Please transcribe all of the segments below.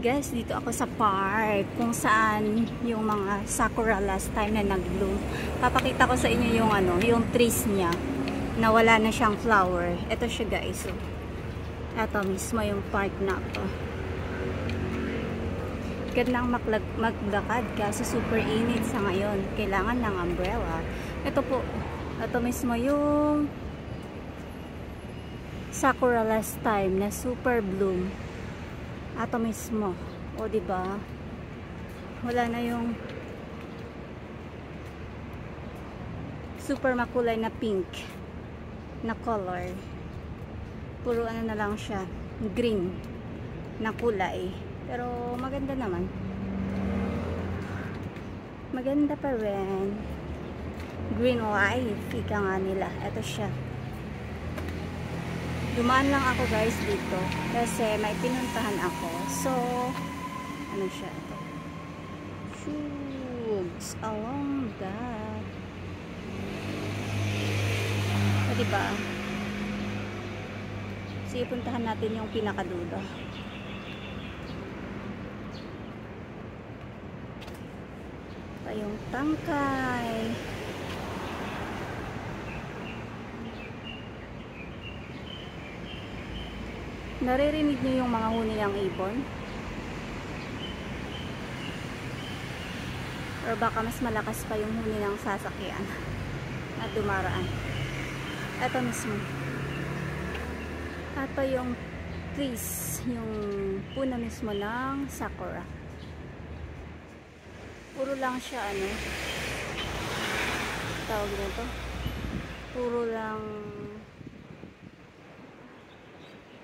Guys, dito ako sa park kung saan yung mga sakura last time na nag-bloom. Papakita ko sa inyo yung yung trees niya na wala na siyang flower. Ito siya guys. So, ito mismo yung park na to. Gandang maglakad kasi super init sa ngayon. Kailangan ng umbrella. Ito po, ito mismo yung sakura last time na super bloom. Ato mismo. O diba? Wala na yung super makulay na pink na color. Puro na lang siya, green na kulay. Pero maganda naman. Maganda pa rin. Green life, ika nga nila. Ito siya. Dumaan lang ako guys dito kasi may pinuntahan ako. So, ano siya ito? Shoots along that. O diba? Sige, puntahan natin yung pinakadulo. Ito yung tangkay. Naririnig niyo yung mga huni ng ibon? Or baka mas malakas pa yung huni ng sasakyan at dumaraan. Ito mismo. Ito yung trees, yung puno mismo ng sakura. Puro lang siya tawag nito? Puro lang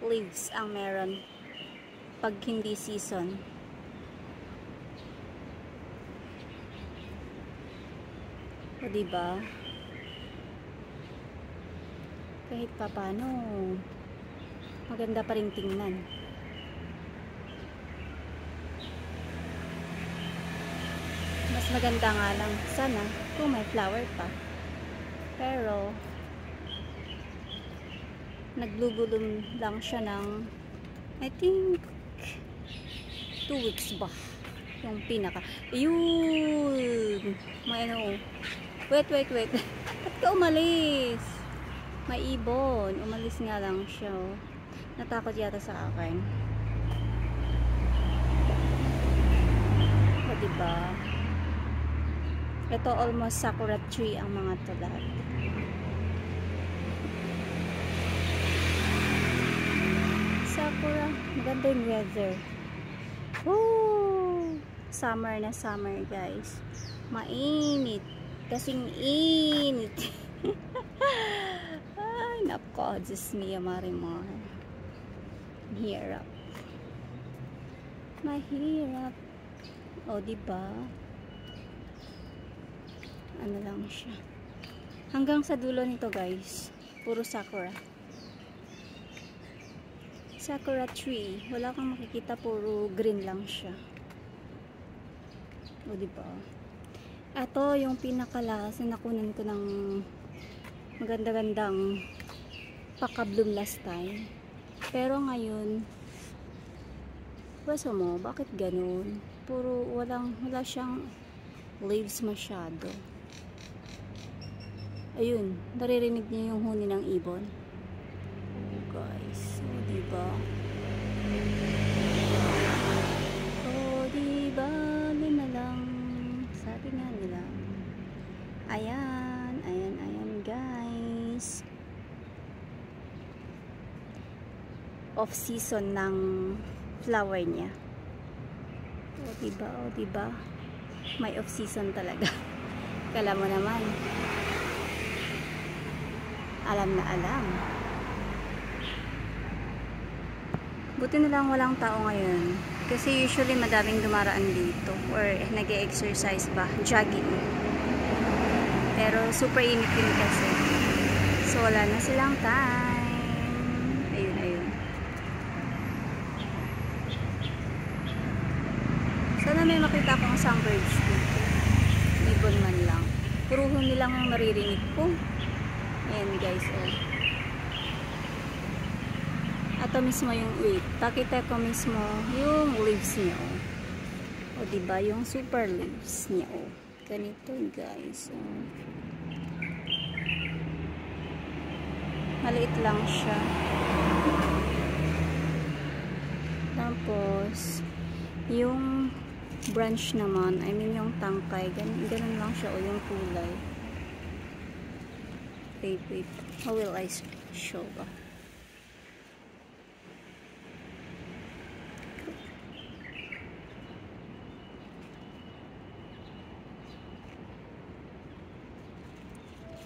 leaves ang meron pag hindi season. O diba? Kahit pa paano maganda pa rin tingnan. Mas maganda nga lang sana kung may flower pa. Pero nagbubulong lang siya ng I think 2 weeks ba yung pinaka yun may wait ba't ka umalis? May ibon, umalis nga lang siya natakot yata sa akin. O diba, ito almost sakura tree ang mga to lahat. Sakura, maganda yung weather. Woo! Summer na summer guys. Mainit. Kasing init. Ay, nako. Diyos mia marimar. Mahirap. Mahirap. O, diba? Ano lang siya. Hanggang sa dulo nito guys. Puro sakura. Sakura tree, wala kang makikita, puro green lang siya. O diba? Ito yung pinakalas na nakunan ko ng maganda-gandang paka-bloom last time. Pero ngayon, basta mo, bakit ganun? Puro wala siyang leaves masyado. Ayun, naririnig niyo yung huni ng ibon. Guys, o diba? O diba, na lang sabi nga nila. Ayan guys, off season ng flower niya. O diba, may off season talaga. Kala mo naman, alam na alam. Buti na lang walang tao ngayon. Kasi usually madaming dumaraan dito. Or nag-e-exercise ba? Jogging. Pero super init din kasi. So wala na silang time. Ayun. Sana may makita akong sunbirds dito. Ibon man lang. Puruhon nilang ang maririnig ko. Ayan guys. Ito ito mismo yung pakita ko mismo yung leaves niya. O diba, yung super leaves niya. Ganito guys. Maliit lang siya. Tapos yung branch naman, I mean yung tangkay, ganun lang siya yung kulay. Wait. How will I show ba?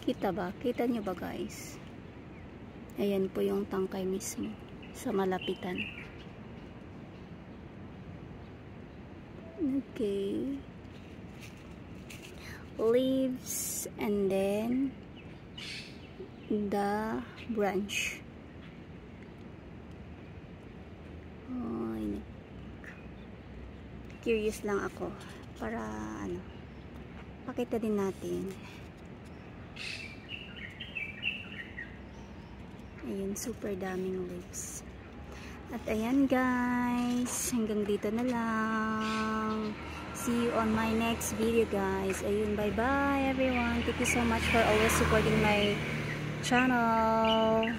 Kita ba? Kita nyo ba guys? Ayan po yung tangkay mismo sa malapitan. Okay. Leaves and then the branch. Curious lang ako para pakita din natin. Ayun, super daming leaves. At ayan guys, hanggang dito na lang. See you on my next video guys. Ayun, bye bye everyone. Thank you so much for always supporting my channel.